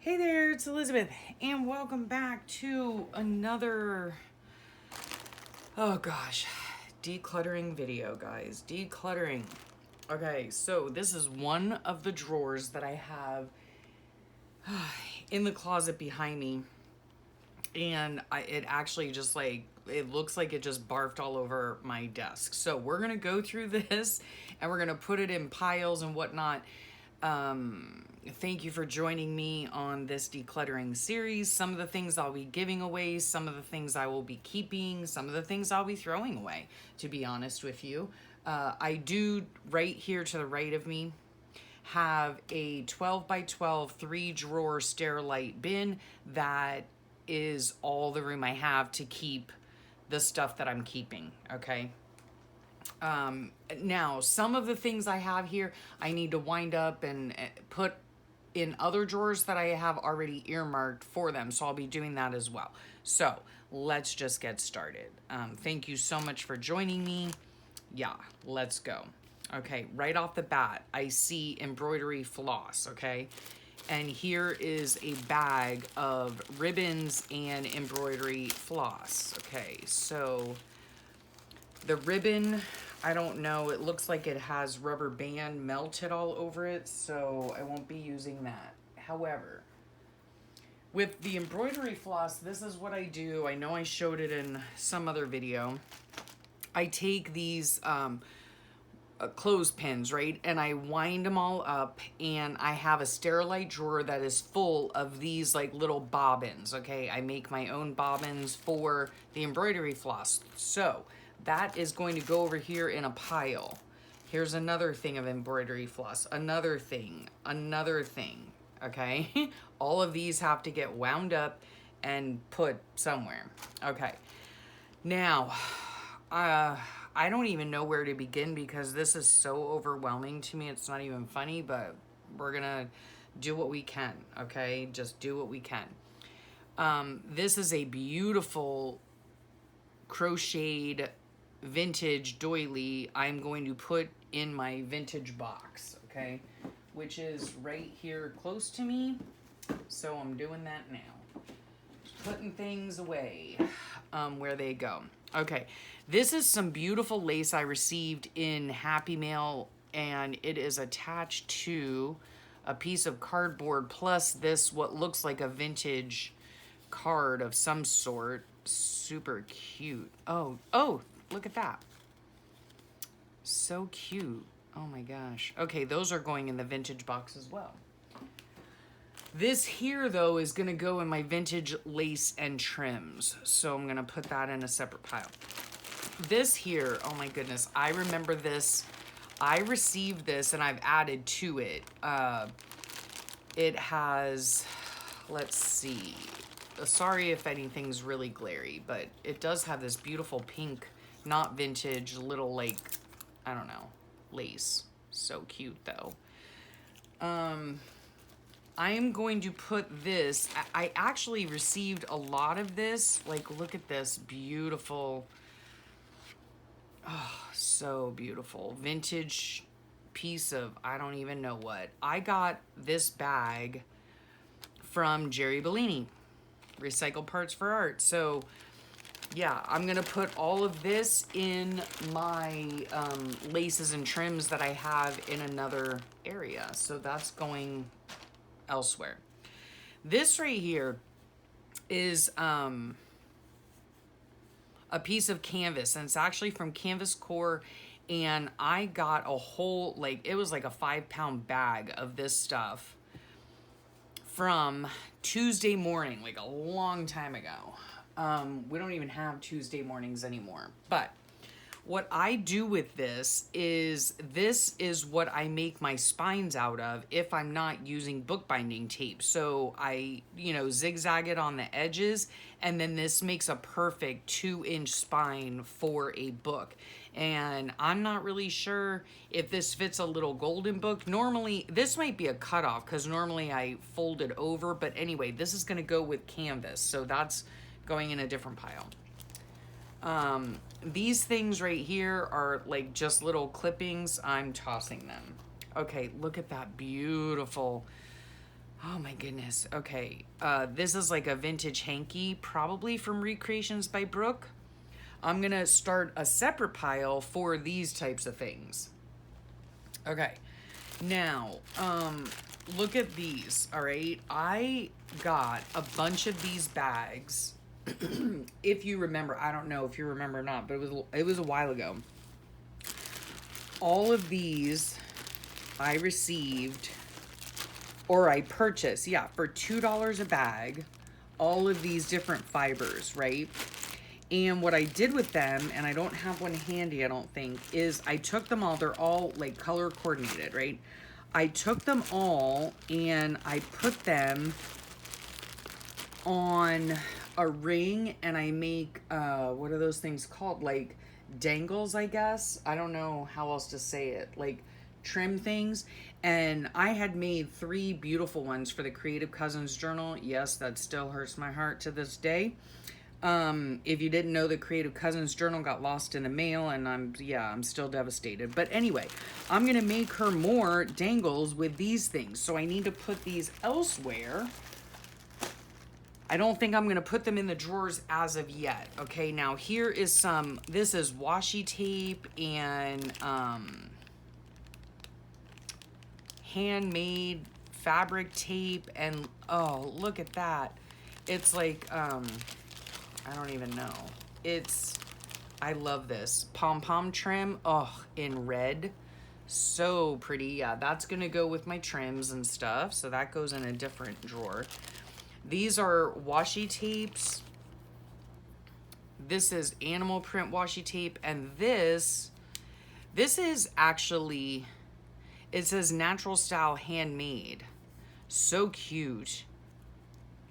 Hey there, it's Elizabeth, and welcome back to another, oh gosh, decluttering video, guys. Decluttering. Okay, so this is one of the drawers that I have in the closet behind me, and it actually just it looks like it just barfed all over my desk. So we're gonna go through this, and we're gonna put it in piles and whatnot. Thank you for joining me on this decluttering series. Some of the things I'll be giving away, some of the things I will be keeping, some of the things I'll be throwing away, to be honest with you. I do, right here to the right of me, have a 12 by 12 3-drawer Sterilite bin that is all the room I have to keep the stuff that I'm keeping, okay? Now, some of the things I have here, I need to wind up and put in other drawers that I have already earmarked for them. So I'll be doing that as well. So let's just get started. Thank you so much for joining me. Yeah, let's go. Okay, right off the bat, I see embroidery floss, okay? And here is a bag of ribbons and embroidery floss. Okay, so the ribbon, I don't know, it looks like it has rubber band melted all over it, so I won't be using that. However, with the embroidery floss, this is what I do. I know I showed it in some other video. I take these clothespins, right? And I wind them all up, and I have a Sterilite drawer that is full of these like little bobbins, okay? I make my own bobbins for the embroidery floss. So that is going to go over here in a pile. Here's another thing of embroidery floss, another thing, okay? All of these have to get wound up and put somewhere. Okay. Now, I don't even know where to begin because this is so overwhelming to me. It's not even funny, but we're gonna do what we can, okay? Just do what we can. This is a beautiful crocheted vintage doily I'm going to put in my vintage box, okay? Which is right here close to me. So I'm doing that now. Just putting things away where they go. Okay, this is some beautiful lace I received in Happy Mail, and it is attached to a piece of cardboard plus this what looks like a vintage card of some sort. Super cute. Oh, look at that. So cute. Oh my gosh. Okay, those are going in the vintage box as well. This here, though, is going to go in my vintage lace and trims. So I'm going to put that in a separate pile. This here, oh my goodness, I remember this. I received this and I've added to it. It has, let's see. Sorry if anything's really glary, but it does have this beautiful pink, not vintage, little like, I don't know, lace. So cute, though. I am going to put this, I actually received a lot of this. Like, look at this beautiful, oh, so beautiful. Vintage piece of, I don't even know what. I got this bag from Jerry Bellini, Recycled Parts for Art. So, yeah, I'm going to put all of this in my laces and trims that I have in another area. So that's going elsewhere. This right here is a piece of canvas, and it's actually from Canvas Core, and I got a whole, like, it was like a 5-pound bag of this stuff from Tuesday morning, like a long time ago. We don't even have Tuesday mornings anymore, but what I do with this is what I make my spines out of if I'm not using bookbinding tape. So I, zigzag it on the edges, and then this makes a perfect 2-inch spine for a book. And I'm not really sure if this fits a little golden book. Normally, this might be a cutoff because normally I fold it over. But anyway, this is going to go with canvas. So that's going in a different pile. These things right here are like just little clippings. I'm tossing them. Okay, look at that beautiful Oh my goodness. Okay. This is like a vintage hanky, probably from Recreations by Brooke. I'm gonna start a separate pile for these types of things. Okay. Now, look at these, all right? I got a bunch of these bags. If you remember, I don't know if you remember or not, but it was a while ago. All of these I received, or I purchased, yeah, for $2 a bag, all of these different fibers, right? And what I did with them, and I don't have one handy, I don't think, is I took them all, they're all like color coordinated, right? I took them all and I put them on a ring, and I make, what are those things called? Like dangles, I guess. I don't know how else to say it. Like trim things. And I had made 3 beautiful ones for the Creative Cousins journal. Yes, that still hurts my heart to this day. If you didn't know, the Creative Cousins journal got lost in the mail, and I'm still devastated. But anyway, I'm gonna make her more dangles with these things. So I need to put these elsewhere. I don't think I'm gonna put them in the drawers as of yet. Okay, now here is this is washi tape and handmade fabric tape, and oh, look at that. It's like, I don't even know. I love this. Pom-pom trim, oh, in red. So pretty. Yeah, that's gonna go with my trims and stuff. So that goes in a different drawer. These are washi tapes. This is animal print washi tape. And this is actually, it says natural style handmade. So cute.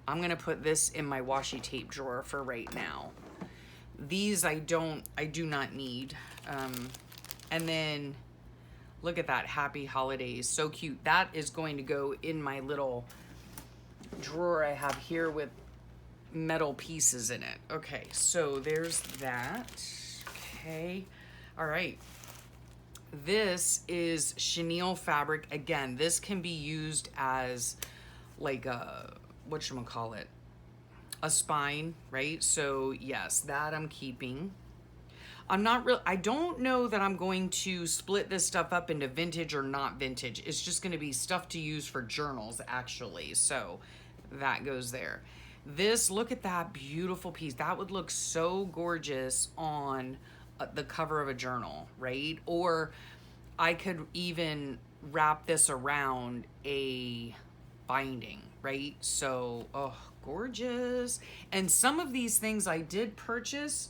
I'm gonna put this in my washi tape drawer for right now. These I do not need. And then look at that, Happy Holidays, so cute. That is going to go in my little drawer I have here with metal pieces in it. Okay, so there's that. Okay, all right. This is chenille fabric. Again, this can be used as like a, whatchamacallit, a spine, right? So yes, that I'm keeping. I don't know that I'm going to split this stuff up into vintage or not vintage. It's just going to be stuff to use for journals, actually. So that goes there. This, look at that beautiful piece. That would look so gorgeous on the cover of a journal, right? Or I could even wrap this around a binding, right? So, oh, gorgeous. And some of these things I did purchase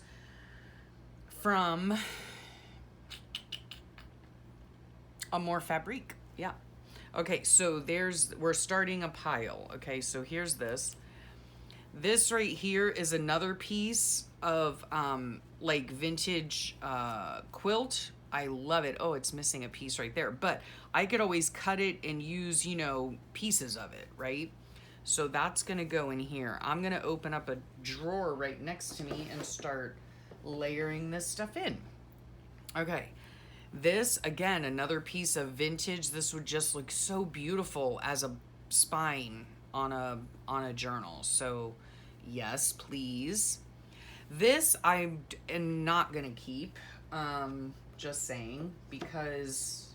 from Amore Fabrique. Yeah. Okay, so we're starting a pile. Okay, so here's this. This right here is another piece of like vintage quilt. I love it. Oh, it's missing a piece right there, but I could always cut it and use, pieces of it, right? So that's gonna go in here. I'm gonna open up a drawer right next to me and start layering this stuff in. Okay, this, again, another piece of vintage. This would just look so beautiful as a spine on a journal. So yes, please. This I am not gonna keep, just saying, because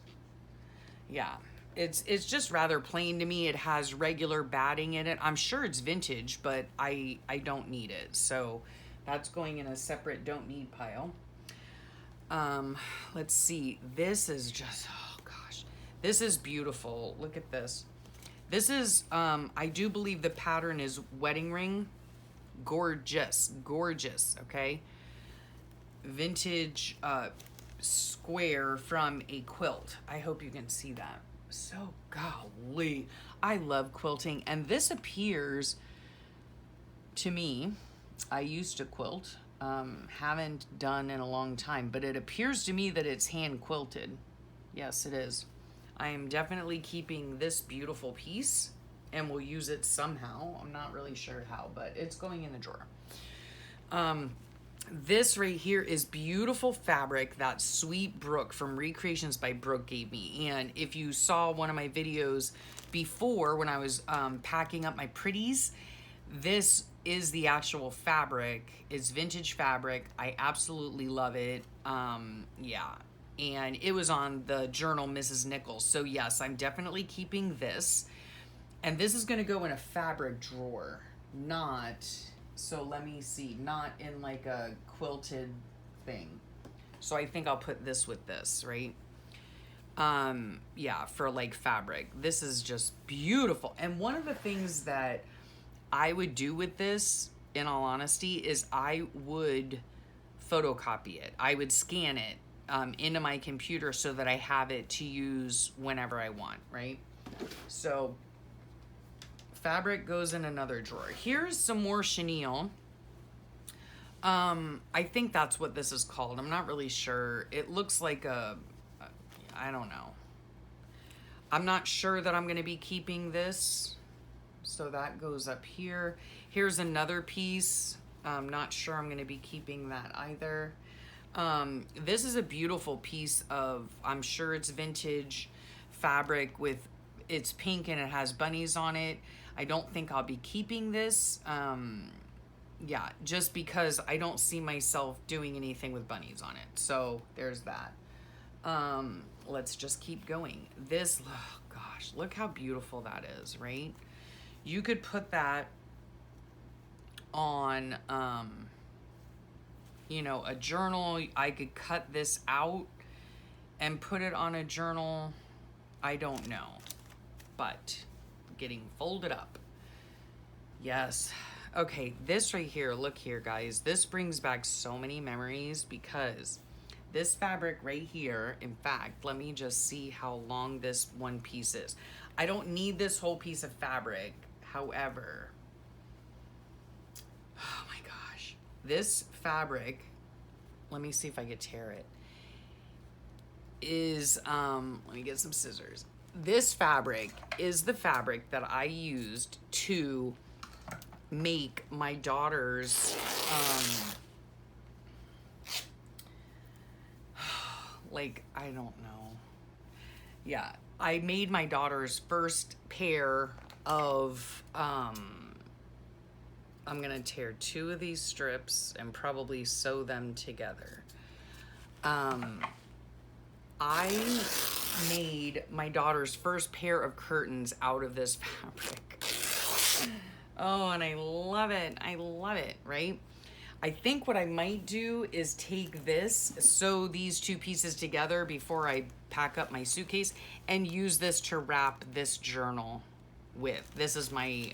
yeah, it's just rather plain to me. It has regular batting in it. I'm sure it's vintage, but I don't need it. So that's going in a separate don't need pile. Let's see. This is just, oh gosh, this is beautiful. Look at this. This is, I do believe the pattern is wedding ring. Gorgeous, gorgeous, okay? Vintage square from a quilt. I hope you can see that. So golly, I love quilting. And this appears to me, I used to quilt, haven't done in a long time, but it appears to me that it's hand quilted. Yes, it is. I am definitely keeping this beautiful piece, and we'll use it somehow. I'm not really sure how, but it's going in the drawer. This right here is beautiful fabric that Sweet Brooke from Recreations by Brooke gave me. And if you saw one of my videos before when I was packing up my pretties, this is the actual fabric. It's vintage fabric. I absolutely love it. Yeah. And it was on the journal Mrs. Nichols. So yes, I'm definitely keeping this. And this is going to go in a fabric drawer, not, so let me see, not in like a quilted thing. So I think I'll put this with this, right? Yeah, for like fabric. This is just beautiful. And one of the things that I would do with this, in all honesty, is I would photocopy it. I would scan it into my computer so that I have it to use whenever I want, right? So fabric goes in another drawer. Here's some more chenille. I think that's what this is called. I'm not really sure. It looks like I don't know. I'm not sure that I'm going to be keeping this. So that goes up here. Here's another piece. I'm not sure I'm going to be keeping that either. This is a beautiful piece of, I'm sure it's vintage fabric with, it's pink and it has bunnies on it. I don't think I'll be keeping this. Yeah, just because I don't see myself doing anything with bunnies on it. So there's that. Let's just keep going. This, oh gosh, look how beautiful that is, right? You could put that on, you know, a journal. I could cut this out and put it on a journal. I don't know, but getting folded up. Yes. Okay, this right here, look here, guys. This brings back so many memories because this fabric right here, in fact, let me just see how long this one piece is. I don't need this whole piece of fabric. However, oh my gosh, this fabric, let me see if I could tear it, is, let me get some scissors. This fabric is the fabric that I used to make my daughter's, like, I don't know. Yeah, I made my daughter's first pair of, I'm gonna tear 2 of these strips and probably sew them together. I made my daughter's first pair of curtains out of this fabric. Oh, and I love it. I love it, right? I think what I might do is take this, sew these 2 pieces together before I pack up my suitcase, and use this to wrap this journal with. This is my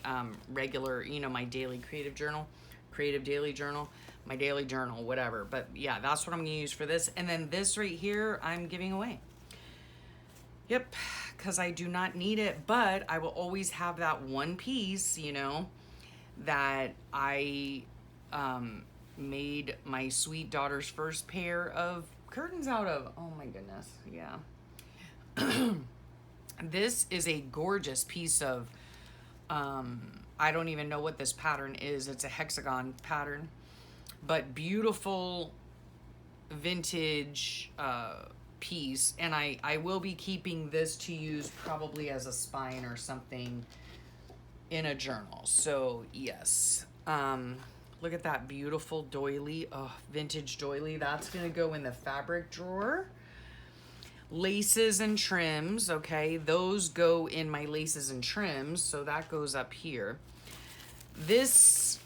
regular, you know, my daily creative journal, creative daily journal, my daily journal, whatever. But yeah, that's what I'm gonna use for this. And then this right here, I'm giving away. Yep, because I do not need it, but I will always have that one piece, you know, that I made my sweet daughter's first pair of curtains out of. Oh my goodness, yeah. This is a gorgeous piece of, I don't even know what this pattern is. It's a hexagon pattern, but beautiful vintage piece. And I will be keeping this to use probably as a spine or something in a journal. So yes, look at that beautiful doily, vintage doily. That's gonna go in the fabric drawer. Laces and trims, okay, those go in my laces and trims, so that goes up here. This,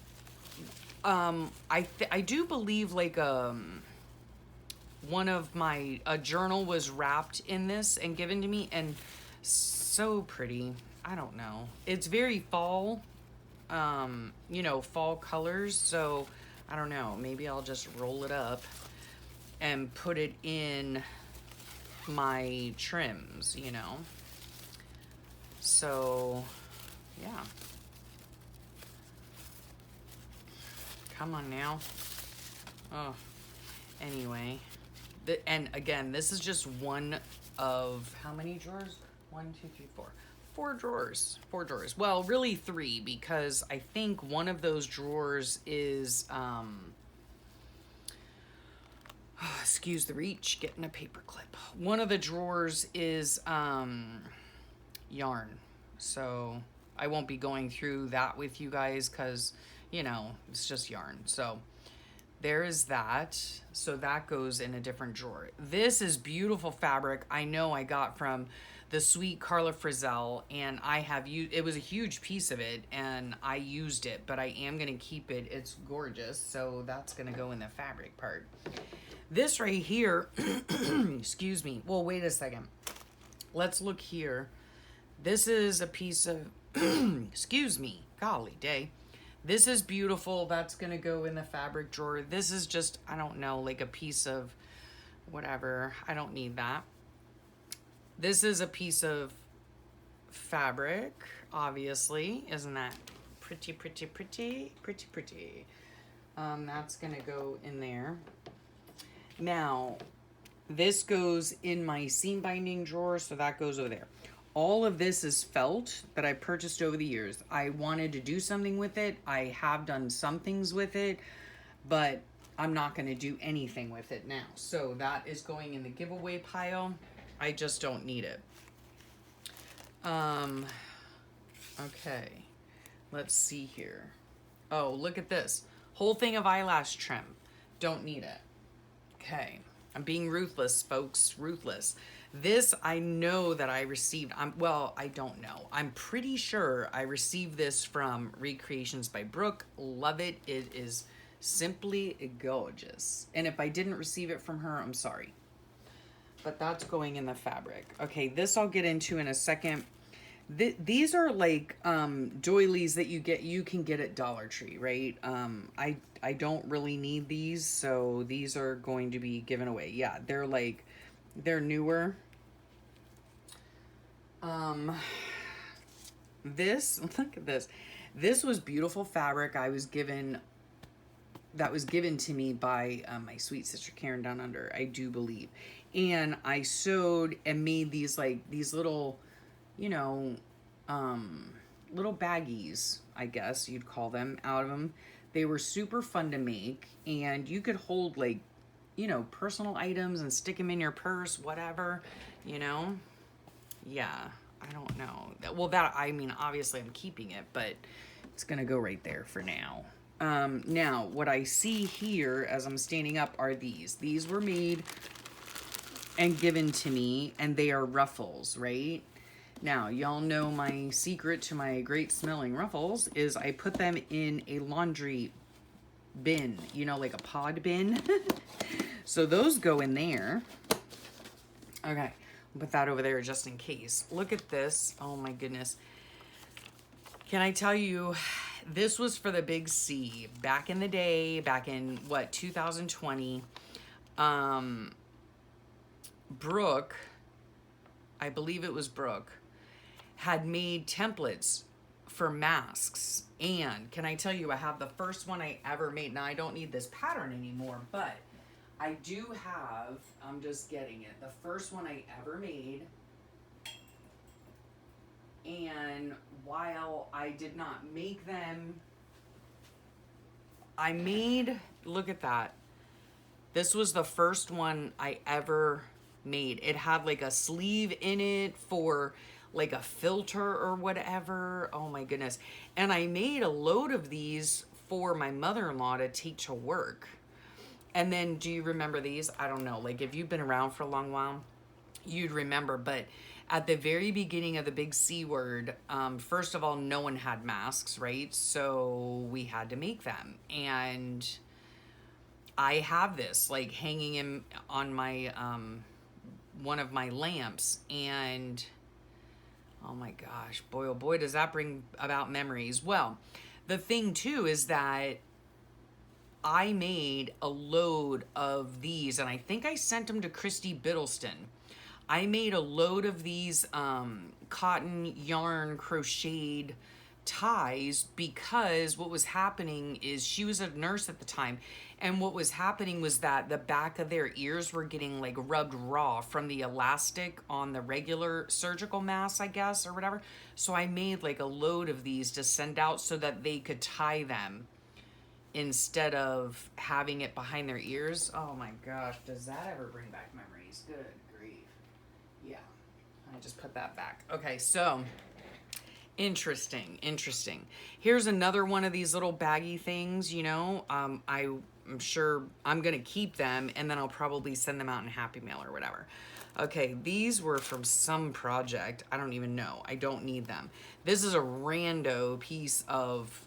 I do believe like one of my, a journal was wrapped in this and given to me, and so pretty. I don't know. It's very fall, you know, fall colors, so I don't know. Maybe I'll just roll it up and put it in my trims, you know. So, yeah. Come on now. Oh, anyway. And again, this is just one of, how many drawers? 1, 2, 3, 4. 4 drawers. 4 drawers. Well, really 3, because I think one of those drawers is, Excuse the reach, getting a paper clip. One of the drawers is yarn. So I won't be going through that with you guys because, you know, it's just yarn. So there is that. So that goes in a different drawer. This is beautiful fabric. I know I got from the sweet Carla Frizzell, and I have used, it was a huge piece of it and I used it, but I am going to keep it. It's gorgeous. So that's going to go in the fabric part. This right here, excuse me. Well, wait a second. Let's look here. This is a piece of, excuse me, golly day. This is beautiful. That's going to go in the fabric drawer. This is just, I don't know, like a piece of whatever. I don't need that. This is a piece of fabric, obviously. Isn't that pretty, pretty, pretty, pretty, pretty? That's going to go in there. Now, this goes in my seam binding drawer, so that goes over there. All of this is felt that I purchased over the years. I wanted to do something with it. I have done some things with it, but I'm not going to do anything with it now. So that is going in the giveaway pile. I just don't need it. Okay. Let's see here. Oh, look at this. Whole thing of eyelash trim. Don't need it. Okay. I'm being ruthless, folks. Ruthless. This, I know that I received. Well, I don't know. I'm pretty sure I received this from Recreations by Brooke. Love it. It is simply gorgeous. And if I didn't receive it from her, I'm sorry. But that's going in the fabric. Okay, this I'll get into in a second. These are like doilies that you can get at Dollar Tree, right? I don't really need these, so these are going to be given away. Yeah, they're newer. This, look at this. This was beautiful fabric that was given to me by my sweet sister Karen down under, I do believe. And I sewed and made these little, you know, little baggies, I guess you'd call them, out of them. They were super fun to make, and you could hold like, you know, personal items and stick them in your purse, whatever, you know. Yeah, I don't know. Well, I mean, obviously I'm keeping it, but it's gonna go right there for now. Now, what I see here as I'm standing up are these. These were made and given to me, and they are ruffles, right? Now, y'all know my secret to my great smelling ruffles is I put them in a laundry bin, you know, like a pod bin. So those go in there. Okay, put that over there just in case. Look at this. Oh my goodness. Can I tell you, this was for the Big C back in the day, back in what, 2020. Brooke, I believe it was Brooke, had made templates for masks. And can I tell you, I have the first one I ever made. Now I don't need this pattern anymore, but I do have, I'm just getting it, the first one I ever made. And while I did not make them, I made, look at that. This was the first one I ever made. It had like a sleeve in it for like a filter or whatever. Oh my goodness. And I made a load of these for my mother-in-law to take to work. And then, do you remember these? I don't know. Like, if you've been around for a long while, you'd remember. But at the very beginning of the Big C word, first of all, no one had masks, right? So we had to make them. And I have this like hanging on my one of my lamps, and oh my gosh, boy oh boy, does that bring about memories. Well, the thing too is that I made a load of these, and I think I sent them to Christy Biddleston. I made a load of these cotton yarn crocheted ties because what was happening is she was a nurse at the time, and what was happening was that the back of their ears were getting like rubbed raw from the elastic on the regular surgical mask, I guess, or whatever. So I made like a load of these to send out so that they could tie them instead of having it behind their ears. Oh my gosh, does that ever bring back memories? Good grief. Yeah, I just put that back. Okay, so interesting, interesting. Here's another one of these little baggy things, you know. I'm sure I'm gonna keep them, and then I'll probably send them out in Happy Mail or whatever. Okay, these were from some project. I don't even know. I don't need them. This is a rando piece of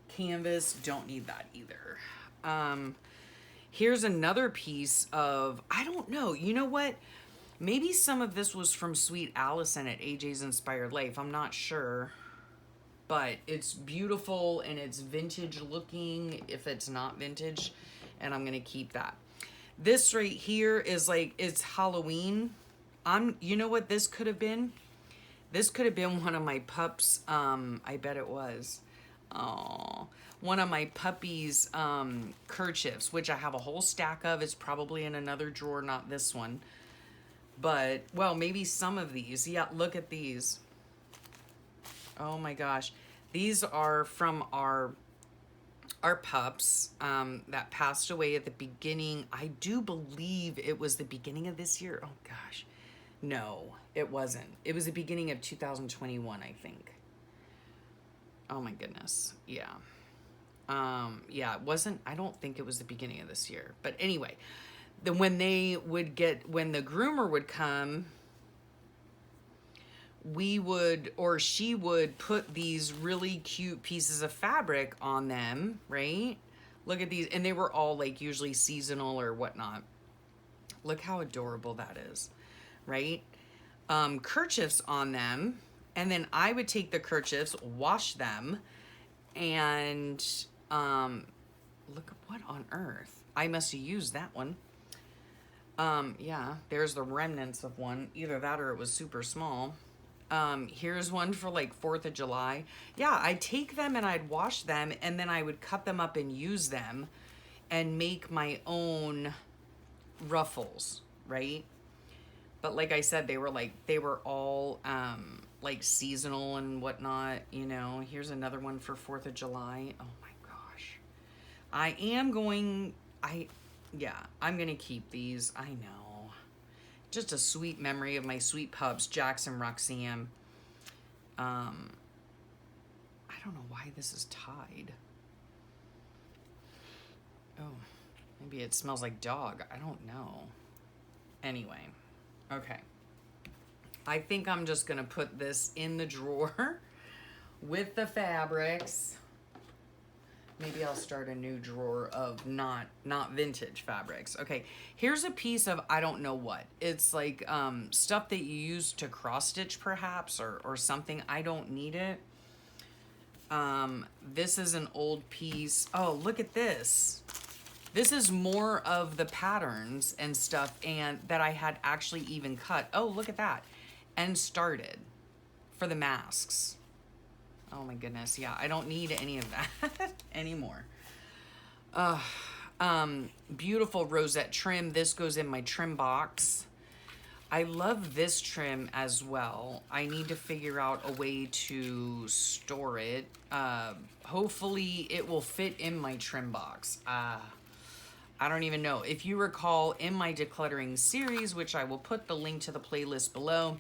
canvas. Don't need that either. Here's another piece of, I don't know. You know what? Maybe some of this was from Sweet Allison at AJ's Inspired Life. I'm not sure. But it's beautiful and it's vintage looking if it's not vintage. And I'm going to keep that. This right here is like, it's Halloween. You know what this could have been? This could have been one of my pups. I bet it was. Oh, one of my puppies' kerchiefs, which I have a whole stack of. It's probably in another drawer, not this one. But, well, maybe some of these. Yeah, look at these. Oh my gosh. These are from our pups that passed away at the beginning. I do believe it was the beginning of this year. Oh gosh. No, it wasn't. It was the beginning of 2021, I think. Oh my goodness. Yeah. Yeah, it wasn't, I don't think it was the beginning of this year. But anyway, when the groomer would come, she would put these really cute pieces of fabric on them, right? Look at these. And they were all like usually seasonal or whatnot. Look how adorable that is, right? Kerchiefs on them. And then I would take the kerchiefs, wash them, and look, what on earth? I must have used that one. Yeah, there's the remnants of one. Either that or it was super small. Here's one for like 4th of July. Yeah, I'd take them and I'd wash them, and then I would cut them up and use them and make my own ruffles, right? But like I said, they were all like seasonal and whatnot, you know. Here's another one for 4th of July. Oh my gosh. I'm gonna keep these. I know. Just a sweet memory of my sweet pups, Jax and Roxanne. I don't know why this is tied. Oh, maybe it smells like dog. I don't know. Anyway, okay. I think I'm just gonna put this in the drawer with the fabrics. Maybe I'll start a new drawer of not vintage fabrics. Okay, here's a piece of I don't know what. It's like stuff that you use to cross stitch perhaps or something. I don't need it. This is an old piece. Oh, look at this. This is more of the patterns and stuff and that I had actually even cut. Oh, look at that. And started for the masks. Oh my goodness, yeah, I don't need any of that anymore. Beautiful rosette trim. This goes in my trim box. I love this trim as well. I need to figure out a way to store it. Hopefully it will fit in my trim box. I don't even know. If you recall, in my decluttering series, which I will put the link to the playlist below,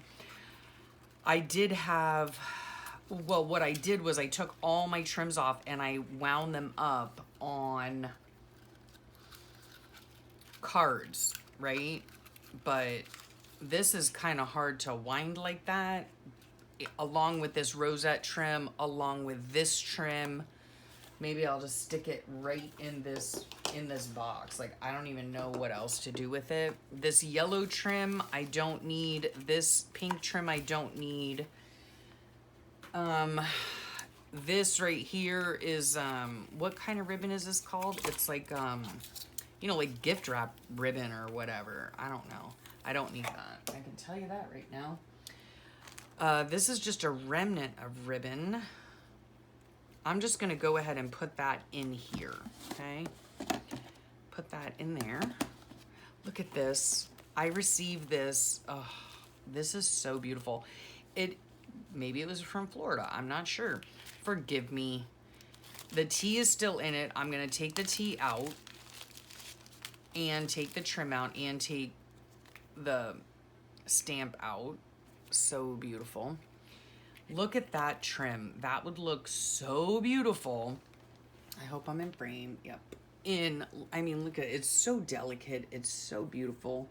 I did have, well, what I did was I took all my trims off and I wound them up on cards, right? But this is kind of hard to wind like that, along with this rosette trim, along with this trim. Maybe I'll just stick it right in this box. Like, I don't even know what else to do with it. This yellow trim, I don't need. This pink trim, I don't need. This right here is, what kind of ribbon is this called? It's like, you know, like gift wrap ribbon or whatever. I don't know. I don't need that. I can tell you that right now. This is just a remnant of ribbon. I'm just gonna go ahead and put that in here, okay? Put that in there. Look at this. I received this. Oh, this is so beautiful. Maybe it was from Florida. I'm not sure. Forgive me. The tea is still in it. I'm going to take the tea out and take the trim out and take the stamp out. So beautiful. Look at that trim. That would look so beautiful. I hope I'm in frame. Yep. I mean, look at it. It's so delicate. It's so beautiful.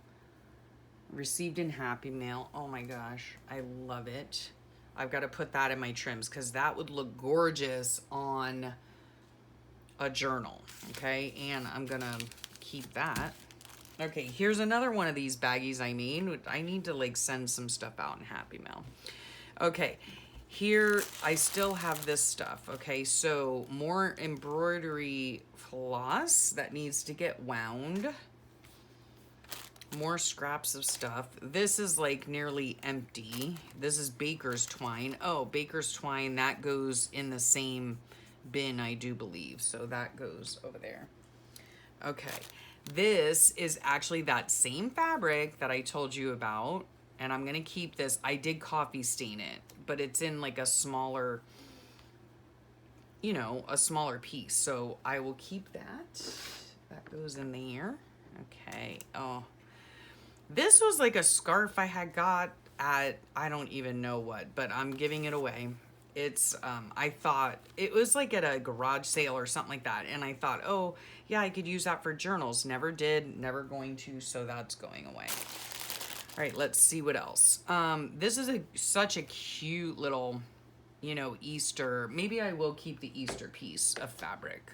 Received in Happy Mail. Oh my gosh. I love it. I've got to put that in my trims because that would look gorgeous on a journal. Okay. And I'm going to keep that. Okay. Here's another one of these baggies I made. I need to like send some stuff out in Happy Mail. Okay. Here, I still have this stuff, okay? So, more embroidery floss that needs to get wound. More scraps of stuff. This is like nearly empty. This is baker's twine. Oh, baker's twine, that goes in the same bin, I do believe. So, that goes over there. Okay. This is actually that same fabric that I told you about. And I'm going to keep this. I did coffee stain it, but it's in like a smaller, you know, a smaller piece. So I will keep that. That goes in there. Okay. Oh, this was like a scarf I had got at, I don't even know what, but I'm giving it away. It's, I thought it was like at a garage sale or something like that. And I thought, oh yeah, I could use that for journals. Never did, never going to. So that's going away. All right, let's see what else. This is such a cute little, you know, Easter. Maybe I will keep the Easter piece of fabric.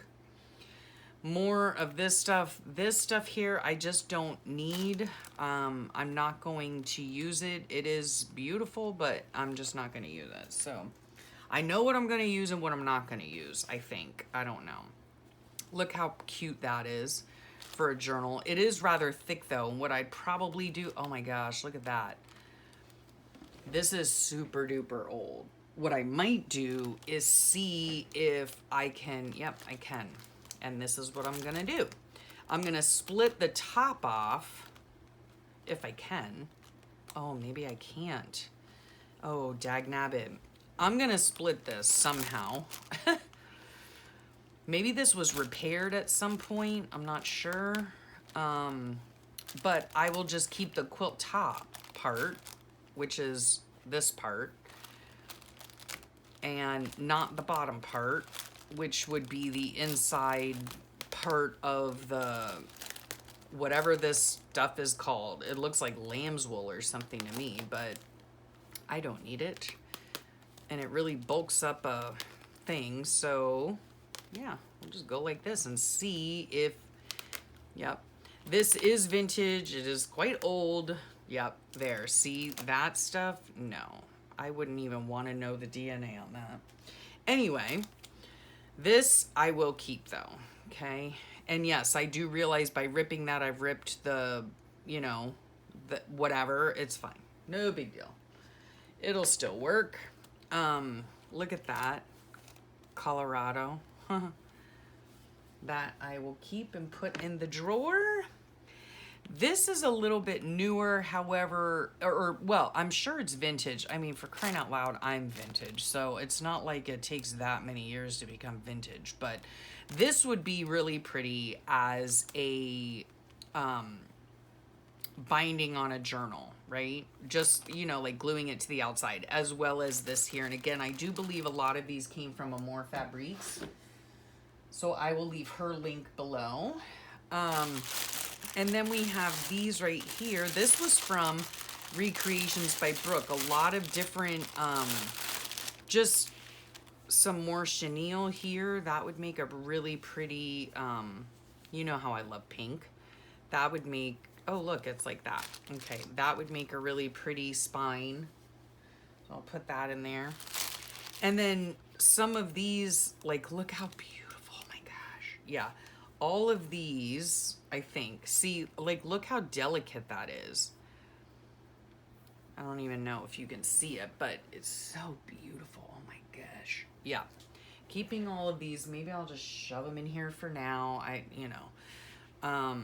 More of this stuff. This stuff here, I just don't need. I'm not going to use it. It is beautiful, but I'm just not going to use it. So I know what I'm going to use and what I'm not going to use, I think. I don't know. Look how cute that is. For a journal. It is rather thick though, and what I'd probably do, oh my gosh, look at that. This is super duper old. What I might do is see if I can, yep, I can. And this is what I'm gonna do. I'm gonna split the top off, if I can. Oh, maybe I can't. Oh, dagnabbit. I'm gonna split this somehow. Maybe this was repaired at some point. I'm not sure. But I will just keep the quilt top part, which is this part, and not the bottom part, which would be the inside part of the, whatever this stuff is called. It looks like lamb's wool or something to me, but I don't need it. And it really bulks up a thing, so yeah, we'll just go like this and see if, yep. This is vintage. It is quite old. Yep, there. See that stuff? No, I wouldn't even want to know the DNA on that. Anyway, this I will keep though, okay? And yes, I do realize by ripping that I've ripped the, you know, the whatever. It's fine. No big deal. It'll still work. Look at that. Colorado. That I will keep and put in the drawer. This is a little bit newer, however, or well, I'm sure it's vintage. I mean, for crying out loud, I'm vintage. So it's not like it takes that many years to become vintage, but this would be really pretty as a binding on a journal, right? Just, you know, like gluing it to the outside, as well as this here. And again, I do believe a lot of these came from Amore Fabriques. So I will leave her link below. And then we have these right here. This was from Recreations by Brooke. A lot of different, just some more chenille here. That would make a really pretty, you know how I love pink. That would make, oh look, it's like that. Okay, that would make a really pretty spine. So I'll put that in there. And then some of these, like, look how beautiful, oh my gosh. Yeah, all of these, I think, see, like, look how delicate that is. I don't even know if you can see it, but it's so beautiful. Oh my gosh. Yeah, keeping all of these. Maybe I'll just shove them in here for now. You know,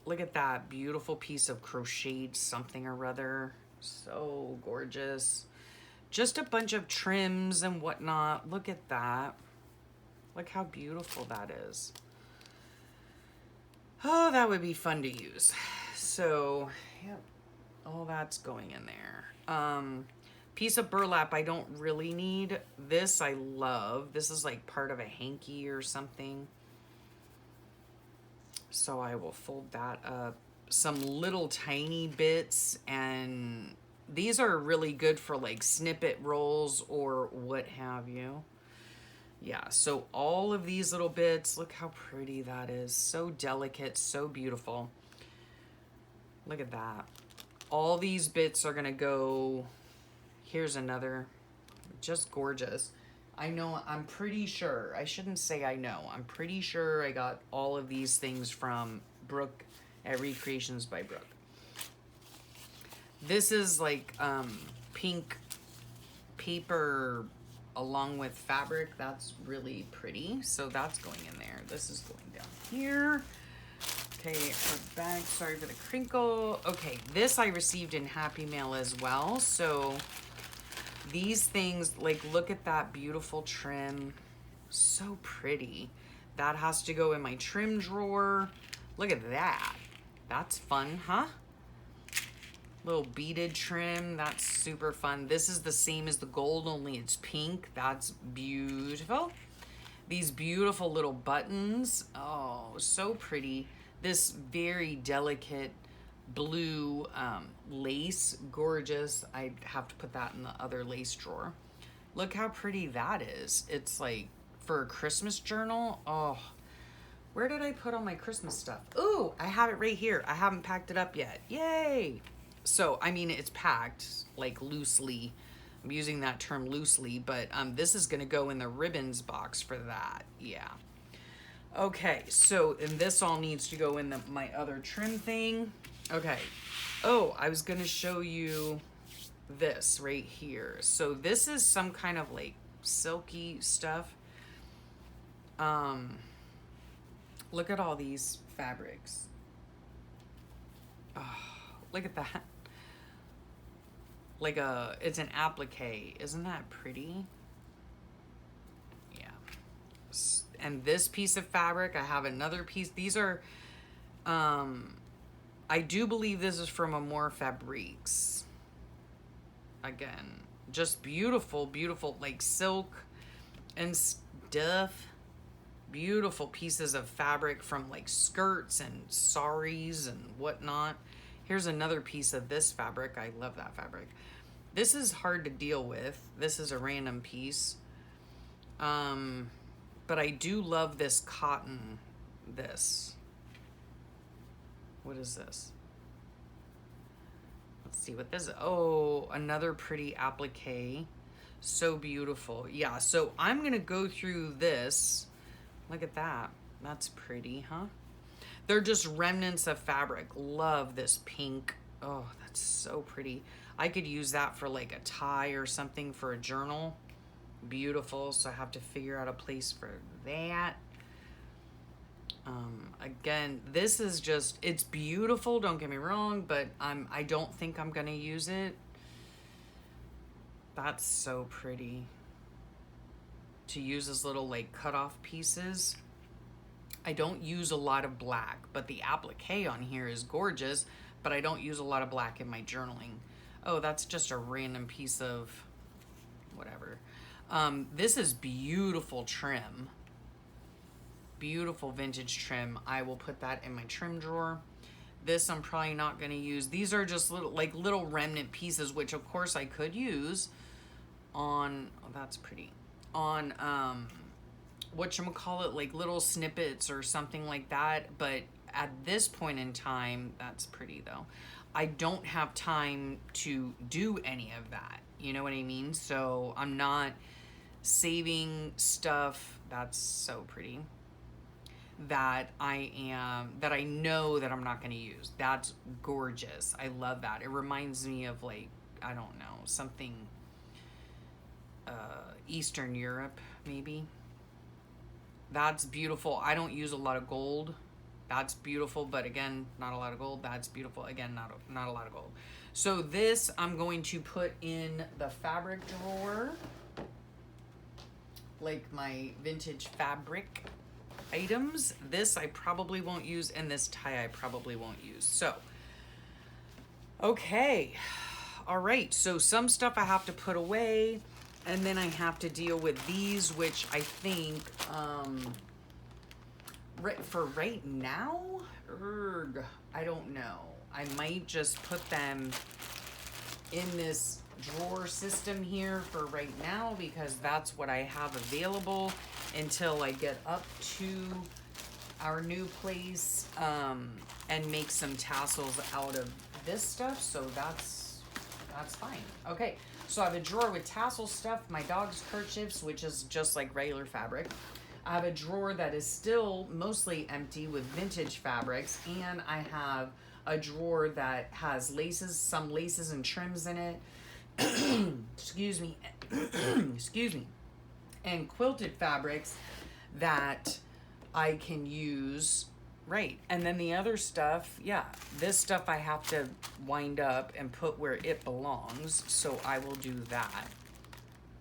look at that beautiful piece of crocheted something or other. So gorgeous. Just a bunch of trims and whatnot. Look at that. Look how beautiful that is. Oh, that would be fun to use. So, yep, all that's going in there. Piece of burlap I don't really need. This I love. This is like part of a hanky or something. So I will fold that up. Some little tiny bits, and these are really good for like snippet rolls or what have you. Yeah, so all of these little bits, look how pretty that is. So delicate, so beautiful. Look at that. All these bits are gonna go, here's another, just gorgeous. I know, I'm pretty sure, I shouldn't say I know, I'm pretty sure I got all of these things from Brooke at Recreations by Brooke. This is like pink paper along with fabric. That's really pretty. So that's going in there. This is going down here. Okay, our bag, sorry for the crinkle. Okay, this I received in Happy Mail as well. So these things, like, look at that beautiful trim. So pretty. That has to go in my trim drawer. Look at that. That's fun, huh? Little beaded trim. That's super fun. This is the same as the gold, only it's pink. That's beautiful. These beautiful little buttons. Oh, so pretty. This very delicate blue lace. Gorgeous. I have to put that in the other lace drawer. Look how pretty that is. It's like for a Christmas journal. Oh, where did I put all my Christmas stuff? Ooh, I have it right here. I haven't packed it up yet. Yay. So, I mean, it's packed like loosely. I'm using that term loosely, but this is going to go in the ribbons box for that. Yeah. Okay, so, and this all needs to go in my other trim thing. Okay. Oh, I was going to show you this right here. So this is some kind of like silky stuff. Look at all these fabrics. Oh, look at that. Like it's an applique. Isn't that pretty? Yeah. And this piece of fabric, I have another piece. These are, I do believe this is from Amore Fabriques. Again, just beautiful, beautiful, like silk and stuff. Beautiful pieces of fabric from like skirts and saris and whatnot. Here's another piece of this fabric. I love that fabric. This is hard to deal with. This is a random piece. But I do love this cotton. This. What is this? Let's see what this is. Oh, another pretty applique. So beautiful. Yeah, so I'm going to go through this. Look at that. That's pretty, huh? They're just remnants of fabric. Love this pink. Oh, that's so pretty. I could use that for like a tie or something for a journal. Beautiful. So I have to figure out a place for that. Again, this is just, it's beautiful. Don't get me wrong, but I don't think I'm going to use it. That's so pretty. To use as little like cut off pieces. I don't use a lot of black, but the applique on here is gorgeous, but I don't use a lot of black in my journaling. Oh, that's just a random piece of whatever. This is beautiful trim. Beautiful vintage trim. I will put that in my trim drawer. This I'm probably not going to use. These are just little remnant pieces, which of course I could use on, oh, that's pretty. On, whatchamacallit, like little snippets or something like that. But at this point in time, that's pretty though. I don't have time to do any of that. You know what I mean? So I'm not saving stuff. That's so pretty. That I know that I'm not going to use. That's gorgeous. I love that. It reminds me of like, I don't know, something Eastern Europe maybe. That's beautiful. I don't use a lot of gold. That's beautiful, but again, not a lot of gold. That's beautiful. Again, not a lot of gold. So this I'm going to put in the fabric drawer. like my vintage fabric items. This I probably won't use, and this tie I probably won't use. So, okay. All right, so some stuff I have to put away, and then I have to deal with these, which I think, for right now, I don't know. I might just put them in this drawer system here for right now, because that's what I have available until I get up to our new place, and make some tassels out of this stuff. So that's fine. Okay, so I have a drawer with tassel stuff, my dog's kerchiefs, which is just like regular fabric. I have a drawer that is still mostly empty with vintage fabrics, and I have a drawer that has laces, some laces and trims in it. Excuse me. Excuse me. And quilted fabrics that I can use. Right. And then the other stuff, yeah, this stuff I have to wind up and put where it belongs. So I will do that.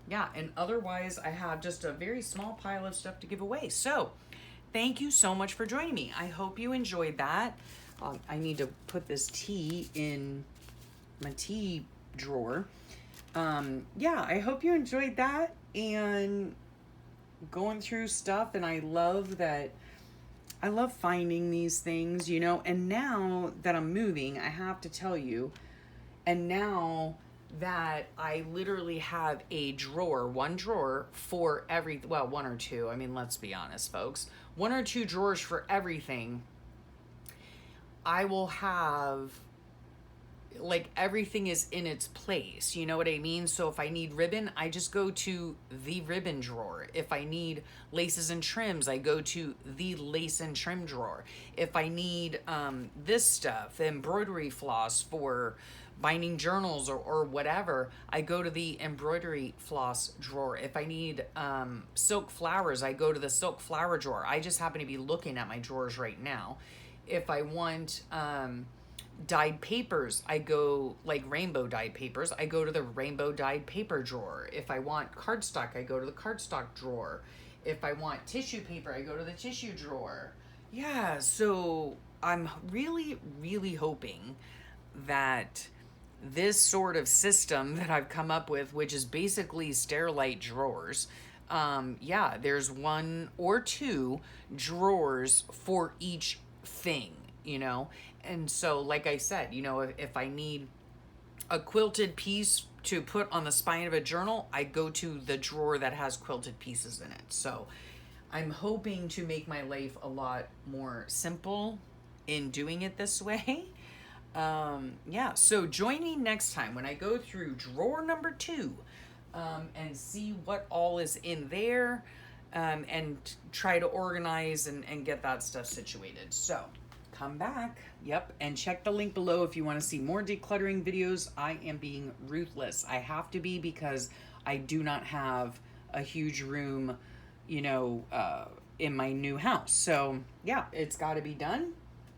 Yeah. And otherwise, I have just a very small pile of stuff to give away. So thank you so much for joining me. I hope you enjoyed that. I need to put this tea in my tea drawer. Yeah, I hope you enjoyed that and going through stuff. And I love finding these things, you know, and now that I'm moving, I have to tell you, and now that I literally have a drawer, one drawer for well, one or two. I mean, let's be honest, folks. One or two drawers for everything. I will have, like, everything is in its place, you know what I mean? So if I need ribbon, I just go to the ribbon drawer. If I need laces and trims, I go to the lace and trim drawer. If I need this stuff, embroidery floss for binding journals or whatever, I go to the embroidery floss drawer. If I need silk flowers, I go to the silk flower drawer. I just happen to be looking at my drawers right now. If I want dyed papers, I go, like rainbow dyed papers, I go to the rainbow dyed paper drawer. If I want cardstock, I go to the cardstock drawer. If I want tissue paper, I go to the tissue drawer. Yeah, so I'm really, really hoping that this sort of system that I've come up with, which is basically Sterilite drawers, yeah, there's one or two drawers for each thing, you know. And so, like I said, you know, if I need a quilted piece to put on the spine of a journal, I go to the drawer that has quilted pieces in it. So I'm hoping to make my life a lot more simple in doing it this way. Yeah, so join me next time when I go through drawer number 2, and see what all is in there, and try to organize and get that stuff situated. So come back. Yep. And check the link below if you want to see more decluttering videos. I am being ruthless. I have to be, because I do not have a huge room, you know, in my new house. So yeah, it's got to be done.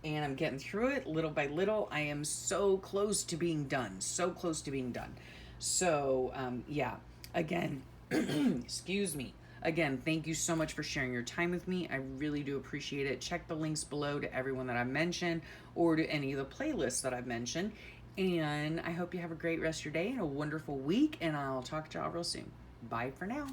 And I'm getting through it little by little. I am so close to being done. So close to being done. So, yeah, again, excuse me. Again, thank you so much for sharing your time with me. I really do appreciate it. Check the links below to everyone that I've mentioned, or to any of the playlists that I've mentioned. And I hope you have a great rest of your day and a wonderful week. And I'll talk to y'all real soon. Bye for now.